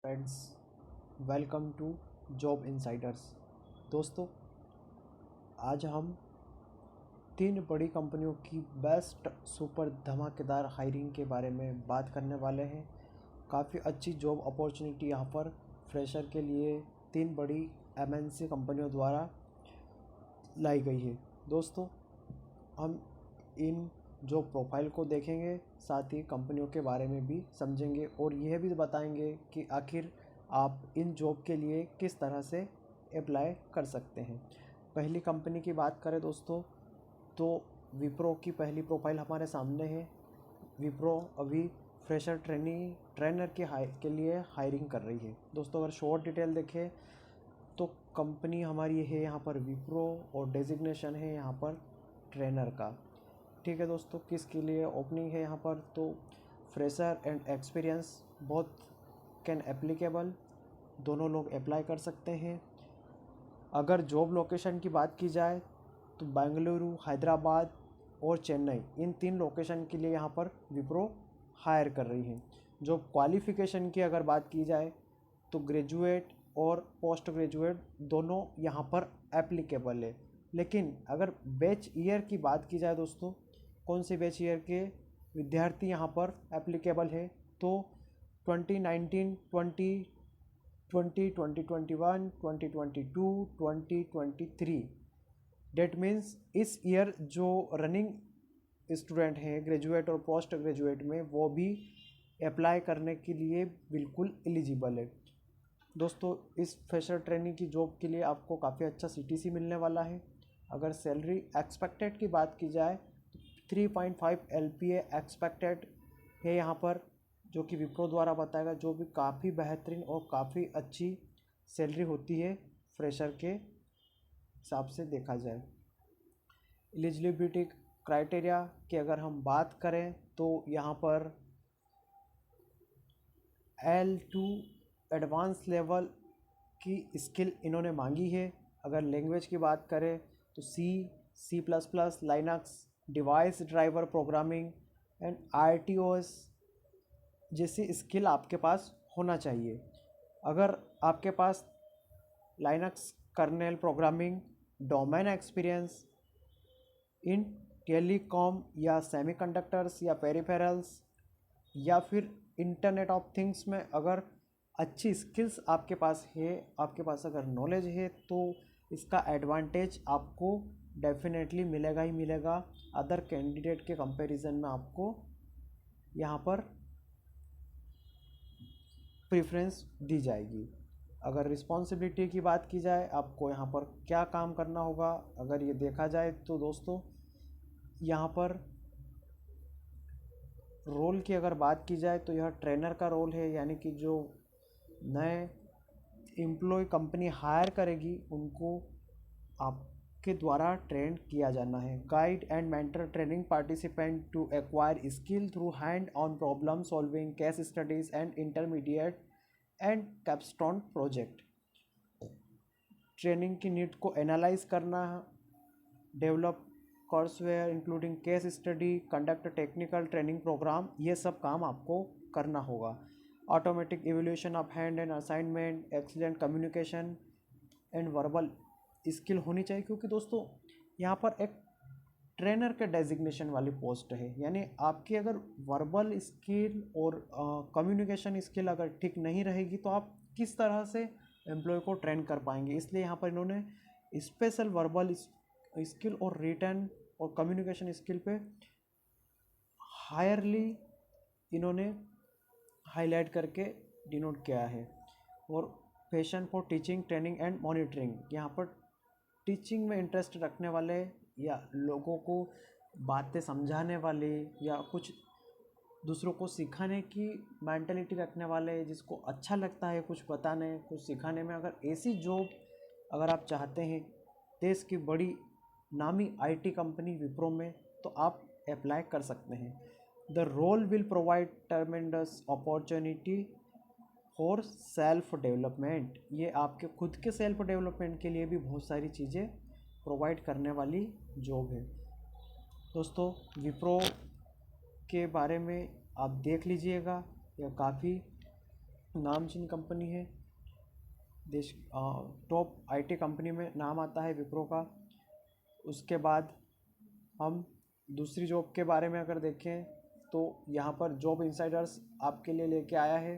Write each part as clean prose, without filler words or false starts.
Friends, welcome to job insiders. दोस्तों, आज हम तीन बड़ी कंपनियों की बेस्ट सुपर धमाकेदार हायरिंग के बारे में बात करने वाले हैं। काफ़ी अच्छी जॉब अपॉर्चुनिटी यहाँ पर फ्रेशर के लिए तीन बड़ी एमएनसी कंपनियों द्वारा लाई गई है। दोस्तों, हम इन जॉब प्रोफाइल को देखेंगे, साथ ही कंपनियों के बारे में भी समझेंगे और यह भी बताएंगे कि आखिर आप इन जॉब के लिए किस तरह से अप्लाई कर सकते हैं। पहली कंपनी की बात करें दोस्तों, तो विप्रो की पहली प्रोफाइल हमारे सामने है। विप्रो अभी फ्रेशर ट्रेनर के लिए हायरिंग कर रही है। दोस्तों, अगर शॉर्ट डिटेल देखें तो कंपनी हमारी है यहाँ पर विप्रो और डेजिग्नेशन है यहाँ पर ट्रेनर का। ठीक है दोस्तों, किसके लिए ओपनिंग है यहाँ पर, तो fresher and experience both can applicable, दोनों लोग अप्लाई कर सकते हैं। अगर जॉब लोकेशन की बात की जाए तो बेंगलुरु, हैदराबाद और चेन्नई, इन तीन लोकेशन के लिए यहाँ पर विप्रो हायर कर रही है। जॉब क्वालिफ़िकेशन की अगर बात की जाए तो ग्रेजुएट और पोस्ट ग्रेजुएट दोनों यहाँ पर एप्लीकेबल है। लेकिन अगर बैच ईयर की बात की जाए दोस्तों, कौन से बैच ईयर के विद्यार्थी यहाँ पर एप्लीकेबल है, तो 2019, 2020, 2021, 2022, 2023, डेट मीन्स इस ईयर जो रनिंग स्टूडेंट हैं ग्रेजुएट और पोस्ट ग्रेजुएट में, वो भी अप्लाई करने के लिए बिल्कुल एलिजिबल है। दोस्तों, इस फ्रेशर ट्रेनिंग की जॉब के लिए आपको काफ़ी अच्छा सीटीसी मिलने वाला है। अगर सैलरी एक्सपेक्टेड की बात की जाए तो 3.5 LPA एक्सपेक्टेड है यहाँ पर, जो कि विप्रो द्वारा बताएगा, जो भी काफ़ी बेहतरीन और काफ़ी अच्छी सैलरी होती है फ्रेशर के हिसाब से देखा जाए। एलिजिबिलिटी क्राइटेरिया की अगर हम बात करें तो यहाँ पर L2 एडवांस लेवल की स्किल इन्होंने मांगी है। अगर लैंग्वेज की बात करें तो C++, Linux, device driver programming and RTOS जैसी स्किल आपके पास होना चाहिए। अगर आपके पास Linux kernel programming, domain experience in telecom या सेमीकंडक्टर्स या पेरिफेरल्स या फिर इंटरनेट ऑफ थिंग्स में अगर अच्छी स्किल्स आपके पास है, आपके पास अगर नॉलेज है, तो इसका एडवांटेज आपको डेफिनेटली मिलेगा ही मिलेगा। अदर कैंडिडेट के कंपैरिजन में आपको यहाँ पर प्रेफरेंस दी जाएगी। अगर रिस्पॉन्सिबिलिटी की बात की जाए, आपको यहाँ पर क्या काम करना होगा, अगर ये देखा जाए तो दोस्तों, यहाँ पर रोल की अगर बात की जाए तो यह ट्रेनर का रोल है, यानी कि जो नए एम्प्लॉय कंपनी हायर करेगी उनको आपके द्वारा ट्रेन किया जाना है। Guide and mentor training participant to acquire skill through hand on problem solving, case studies and intermediate and capstone project. Training की नीड को एनालाइज करना, develop courseware including case study, conduct technical training programme, ये सब काम आपको करना होगा। Automatic evolution of hand and assignment, excellent communication and verbal skill होनी चाहिए, क्योंकि दोस्तों यहाँ पर एक ट्रेनर के डेजिग्नेशन वाली पोस्ट है। यानी आपकी अगर वर्बल स्किल और कम्युनिकेशन स्किल अगर ठीक नहीं रहेगी तो आप किस तरह से एम्प्लॉय को ट्रेन कर पाएंगे। इसलिए यहाँ पर इन्होंने स्पेशल वर्बल स्किल और रिटर्न और कम्युनिकेशन स्किल पे हायरली इन्होंने हाईलाइट करके डिनोट किया है। और passion for teaching, training and monitoring, यहाँ पर टीचिंग में इंटरेस्ट रखने वाले या लोगों को बातें समझाने वाले या कुछ दूसरों को सिखाने की मेंटालिटी रखने वाले, जिसको अच्छा लगता है कुछ बताने, कुछ सिखाने में, अगर ऐसी जॉब अगर आप चाहते हैं देश की बड़ी नामी आईटी कंपनी विप्रो में, तो आप अप्लाई कर सकते हैं। The role will provide tremendous opportunity for self development, ये आपके खुद के सेल्फ डेवलपमेंट के लिए भी बहुत सारी चीज़ें प्रोवाइड करने वाली जॉब है। दोस्तों, विप्रो के बारे में आप देख लीजिएगा, यह काफ़ी नामचीन कंपनी है, देश टॉप आईटी कंपनी में नाम आता है विप्रो का। उसके बाद हम दूसरी जॉब के बारे में अगर देखें तो यहाँ पर जॉब इनसाइडर्स आपके लिए लेके आया है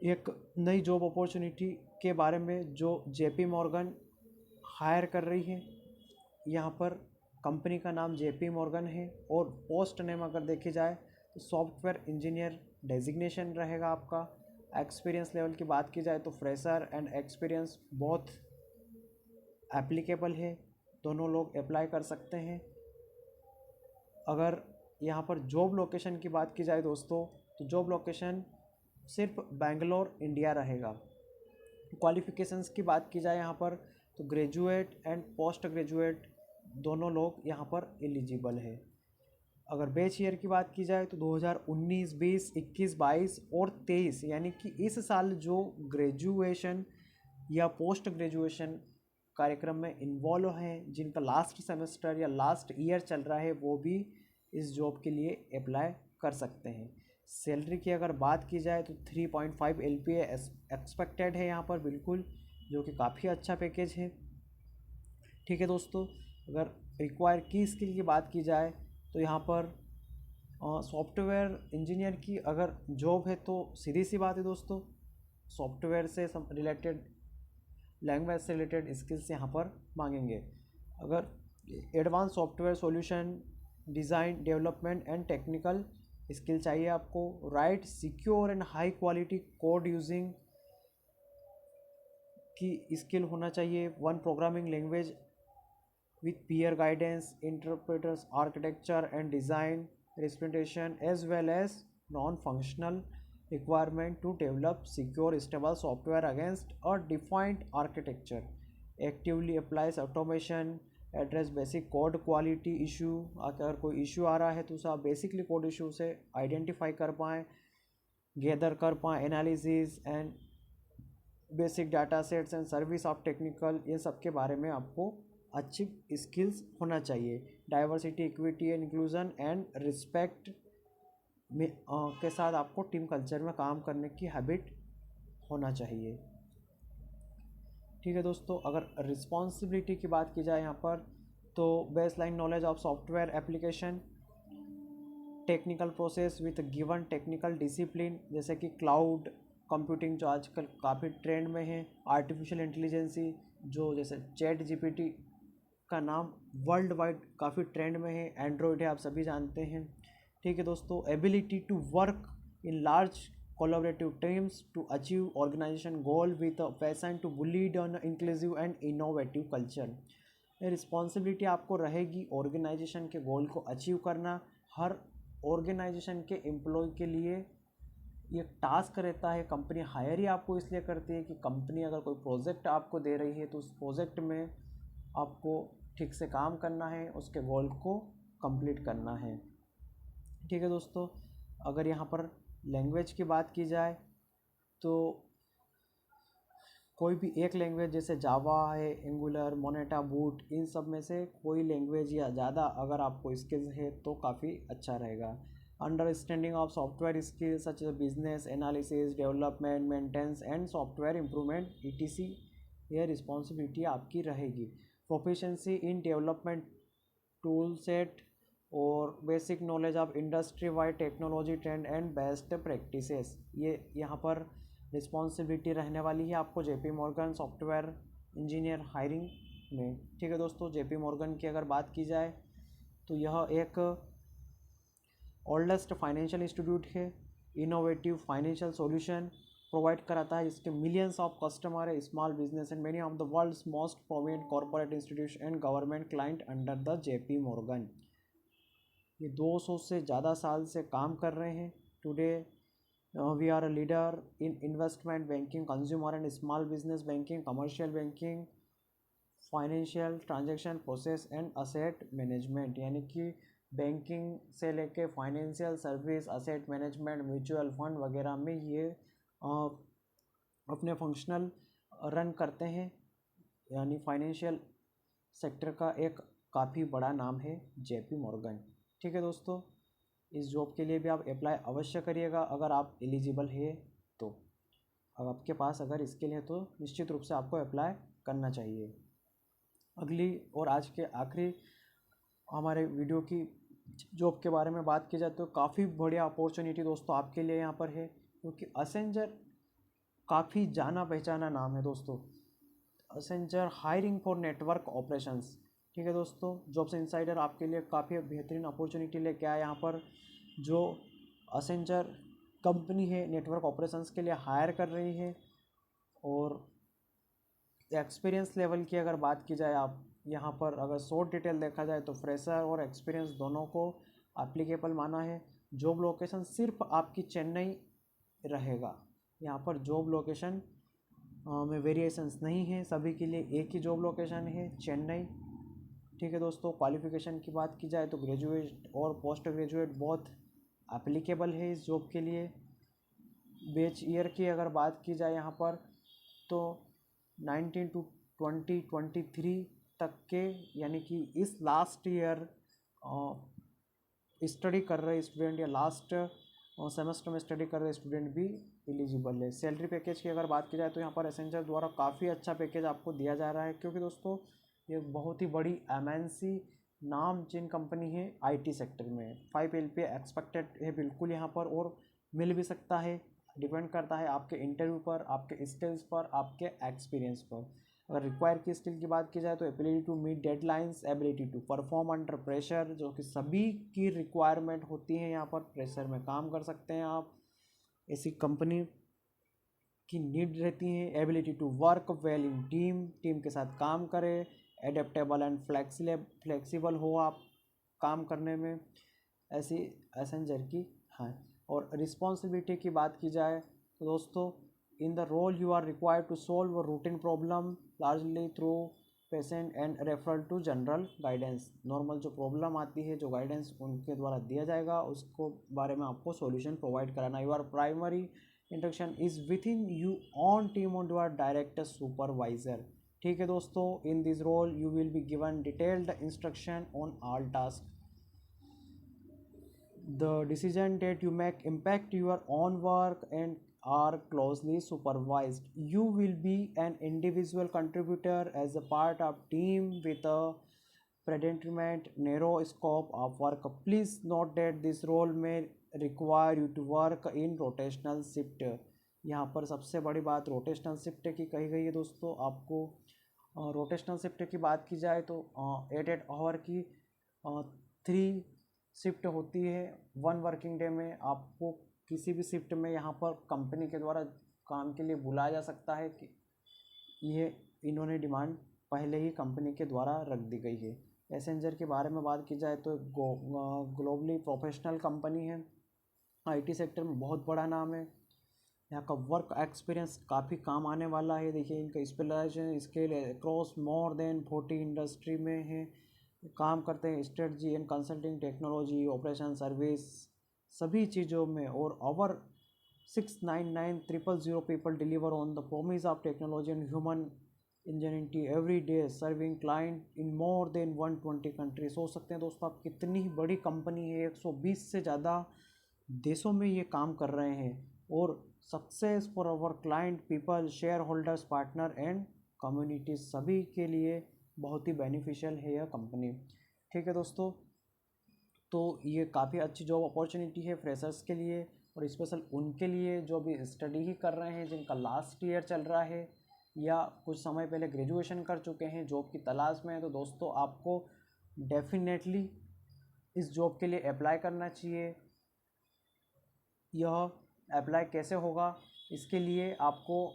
एक नई जॉब अपॉर्चुनिटी के बारे में जो जेपी मॉर्गन हायर कर रही है। यहाँ पर कंपनी का नाम जेपी मॉर्गन है और पोस्ट नेम अगर देखी जाए तो सॉफ्टवेयर इंजीनियर डेजिग्नेशन रहेगा आपका। एक्सपीरियंस लेवल की बात की जाए तो फ्रेशर एंड एक्सपीरियंस बहुत एप्लीकेबल है, दोनों लोग अप्लाई कर सकते हैं। अगर यहाँ पर जॉब लोकेशन की बात की जाए दोस्तों तो जॉब लोकेशन सिर्फ बेंगलोर इंडिया रहेगा। क्वालिफ़िकेशंस की बात की जाए यहाँ पर तो ग्रेजुएट एंड पोस्ट ग्रेजुएट दोनों लोग यहाँ पर एलिजिबल है। अगर बैच ईयर की बात की जाए तो 2019, 20, 21, 22 और 23 यानी कि इस साल जो ग्रेजुएशन या पोस्ट ग्रेजुएशन कार्यक्रम में इन्वॉल्व हैं, जिनका लास्ट सेमेस्टर या लास्ट ईयर चल रहा है, वो भी इस जॉब के लिए अप्लाई कर सकते हैं। सैलरी की अगर बात की जाए तो 3.5 LPA एक्सपेक्टेड है यहाँ पर बिल्कुल, जो कि काफ़ी अच्छा पैकेज है। ठीक है दोस्तों, अगर रिक्वायर की स्किल की बात की जाए तो यहाँ पर सॉफ्टवेयर इंजीनियर की अगर जॉब है तो सीधी सी बात है दोस्तों, सॉफ्टवेयर से रिलेटेड, लैंग्वेज से रिलेटेड स्किल्स यहाँ पर मांगेंगे। अगर advance software solution design development and technical skill चाहिए आपको, right secure and high quality code using की स्किल होना चाहिए, one programming language with peer guidance, interpreters, architecture and design representation, as well as non-functional requirement to develop secure, stable software against a defined architecture. Actively applies automation, address basic code quality issue। अगर कोई issue आ रहा है तो उसे आप basically code issue से identify कर पाएँ, गैदर कर पाएँ analysis and basic data sets and service of technical, ये सब के बारे में आपको अच्छी स्किल्स होना चाहिए। Diversity, equity and inclusion and respect में के साथ आपको टीम कल्चर में काम करने की हैबिट होना चाहिए। ठीक है दोस्तों, अगर रिस्पॉन्सिबिलिटी की बात की जाए यहाँ पर तो baseline knowledge of software application, technical process with given technical discipline, जैसे कि क्लाउड कंप्यूटिंग जो आजकल काफ़ी ट्रेंड में है, आर्टिफिशियल इंटेलिजेंसी जो जैसे चैट जीपीटी का नाम वर्ल्ड वाइड काफ़ी ट्रेंड में है, एंड्रॉयड है, आप सभी जानते हैं। ठीक है दोस्तों, ability to work in large collaborative teams to achieve organisation goal with a passion to lead on inclusive and innovative culture. ये रिस्पॉन्सिबिलिटी आपको रहेगी ऑर्गेनाइजेशन के गोल को अचीव करना। हर ऑर्गेनाइजेशन के एम्प्लॉय के लिए ये टास्क रहता है, कंपनी हायर ही आपको इसलिए करती है कि कंपनी अगर कोई प्रोजेक्ट आपको दे रही है तो उस प्रोजेक्ट में आपको ठीक से काम करना है, उसके गोल को कंप्लीट करना है। ठीक है दोस्तों, अगर यहाँ पर लैंग्वेज की बात की जाए तो कोई भी एक लैंग्वेज जैसे जावा है, एंगुलर, मोनेटा, बूट, इन सब में से कोई लैंग्वेज या ज़्यादा अगर आपको स्किल्स है तो काफ़ी अच्छा रहेगा। Understanding of software skills such as business analysis, development, maintenance and software improvement ETC, यह रिस्पॉन्सिबिलिटी आपकी रहेगी। Proficiency in development tool set और basic knowledge of industry wide technology trend and best practices, ये यहाँ पर रिस्पॉन्सिबिलिटी रहने वाली है आपको J P Morgan software engineer hiring में। ठीक है दोस्तों, जेपी मॉर्गन की अगर बात की जाए तो यह एक ओल्डेस्ट फाइनेंशियल इंस्टीट्यूट है, इनोवेटिव फाइनेंशियल सॉल्यूशन प्रोवाइड कराता है, जिसके मिलियंस ऑफ कस्टमर है, small business and many of the world's most prominent corporate institution and government client under the JP Morgan. ये 200 से ज़्यादा साल से काम कर रहे हैं। Today we are a leader in investment banking, consumer and small business banking, commercial banking, financial transaction process and asset management, यानी कि बैंकिंग से लेके financial service, asset management, mutual fund वगैरह में ये अपने फंक्शनल रन करते हैं। यानी फाइनेंशियल सेक्टर का एक काफ़ी बड़ा नाम है जेपी मॉर्गन। ठीक है दोस्तों, इस जॉब के लिए भी आप अप्लाई अवश्य करिएगा अगर आप एलिजिबल है तो। अब आपके पास अगर इसके लिए तो निश्चित रूप से आपको अप्लाई करना चाहिए। अगली और आज के आखिरी हमारे वीडियो की जॉब के बारे में बात की जाए तो काफ़ी बढ़िया अपॉर्चुनिटी दोस्तों आपके लिए यहाँ पर है, क्योंकि असेंजर काफ़ी जाना पहचाना नाम है दोस्तों। असेंजर हायरिंग फॉर नेटवर्क ऑपरेशंस। ठीक है दोस्तों, जॉब्स इनसाइडर आपके लिए काफ़ी बेहतरीन अपॉर्चुनिटी लेके आया यहाँ पर। जो असेंजर कंपनी है नेटवर्क ऑपरेशंस के लिए हायर कर रही है, और एक्सपीरियंस लेवल की अगर बात की जाए, आप यहाँ पर अगर शॉर्ट डिटेल देखा जाए तो फ्रेशर और एक्सपीरियंस दोनों को एप्लीकेबल माना है। जॉब लोकेशन सिर्फ आपकी चेन्नई रहेगा। यहाँ पर जॉब लोकेशन में वेरिएशंस नहीं है, सभी के लिए एक ही जॉब लोकेशन है, चेन्नई। ठीक है दोस्तों, क्वालिफ़िकेशन की बात की जाए तो ग्रेजुएट और पोस्ट ग्रेजुएट बहुत एप्लीकेबल है इस जॉब के लिए। बैच ईयर की अगर बात की जाए यहाँ पर तो 19 टू 2023 तक के, यानी कि इस लास्ट ईयर स्टडी कर रहे स्टूडेंट या लास्ट सेमेस्टर में स्टडी कर रहे स्टूडेंट भी एलिजिबल है। सैलरी पैकेज की अगर बात की जाए तो यहाँ पर एसेंजर द्वारा काफ़ी अच्छा पैकेज आपको दिया जा रहा है, क्योंकि दोस्तों ये बहुत ही बड़ी एमएनसी नाम जिन कंपनी है आईटी सेक्टर में। 5 LPA एक्सपेक्टेड है बिल्कुल यहाँ पर, और मिल भी सकता है। डिपेंड करता है आपके इंटरव्यू पर, आपके स्किल्स पर, आपके एक्सपीरियंस पर। अगर रिक्वायर की स्किल की बात की जाए तो ability to meet deadlines, ability to perform under pressure, जो कि सभी की रिक्वायरमेंट होती है यहाँ पर। प्रेशर में काम कर सकते हैं आप, ऐसी कंपनी की नीड रहती है। Ability to work well in team, team के साथ काम करें। एडेप्टेबल एंड फ्लेक्सिबल हो आप काम करने में, ऐसी एसेंजर की हाँ। और रिस्पॉन्सिबिलिटी की बात की जाए तो दोस्तों, in the role you are required to solve routine problem largely through patient and referral to general guidance. Normal जो प्रॉब्लम आती है, जो गाइडेंस उनके द्वारा दिया जाएगा, उसको बारे में आपको सॉल्यूशन प्रोवाइड कराना। Your primary interaction is with in you on team on your director supervisor. ठीक है दोस्तों, in this role you will be given detailed instruction on all task. The decision that you make impact your own work and are closely supervised. You will be an individual contributor as a part of team with a predetermined narrow scope of work. Please note that this role may require you to work in rotational shift. यहाँ पर सबसे बड़ी बात rotational shift की कही गई है दोस्तों। आपको रोटेशनल शिफ्ट की बात की जाए तो 8 आवर की 3 शिफ्ट होती है 1 वर्किंग डे में। आपको किसी भी शिफ्ट में यहाँ पर कंपनी के द्वारा काम के लिए बुलाया जा सकता है, कि ये इन्होंने डिमांड पहले ही कंपनी के द्वारा रख दी गई है। एसेंजर के बारे में बात की जाए तो ग्लोबली प्रोफेशनल कंपनी है, आईटी सेक्टर में बहुत बड़ा नाम है। यहाँ का वर्क एक्सपीरियंस काफ़ी काम आने वाला है। देखिए, इनका specialisation scale across more than 40 industry में है, काम करते हैं strategy and consulting, technology, operation, service, सभी चीज़ों में। और over 699,000 people deliver on the promise of technology and human ingenuity every day, serving client in more than 120 country. सोच सकते हैं दोस्तों आप, कितनी बड़ी कंपनी है। 120 से ज़्यादा देशों में ये काम कर रहे हैं। और success for our client, people, shareholders, partner and community, सभी के लिए बहुत ही बेनिफिशियल है यह कंपनी। ठीक है दोस्तों, तो ये काफ़ी अच्छी जॉब अपॉर्चुनिटी है फ्रेशर्स के लिए, और स्पेशल उनके लिए जो भी स्टडी ही कर रहे हैं, जिनका लास्ट ईयर चल रहा है या कुछ समय पहले ग्रेजुएशन कर चुके हैं, जॉब की तलाश में है। तो दोस्तों आपको डेफिनेटली इस जॉब के लिए अप्लाई करना चाहिए। यह अप्लाई कैसे होगा, इसके लिए आपको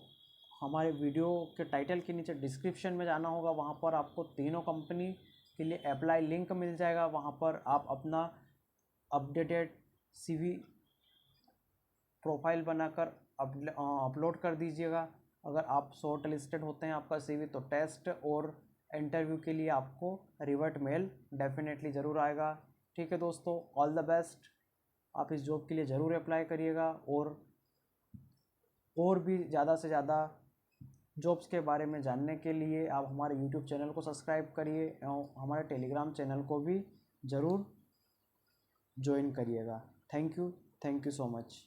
हमारे वीडियो के टाइटल के नीचे डिस्क्रिप्शन में जाना होगा। वहाँ पर आपको तीनों कंपनी के लिए अप्लाई लिंक मिल जाएगा। वहाँ पर आप अपना अपडेटेड CV प्रोफाइल बनाकर अपलोड कर दीजिएगा। अगर आप शॉर्ट लिस्टेड होते हैं आपका CV, तो टेस्ट और इंटरव्यू के लिए आपको रिवर्ट मेल डेफिनेटली ज़रूर आएगा। ठीक है दोस्तों, ऑल द बेस्ट। आप इस जॉब के लिए ज़रूर अप्लाई करिएगा, और भी ज़्यादा से ज़्यादा जॉब्स के बारे में जानने के लिए आप हमारे यूट्यूब चैनल को सब्सक्राइब करिए, और हमारे टेलीग्राम चैनल को भी ज़रूर ज्वाइन करिएगा। Thank you so much.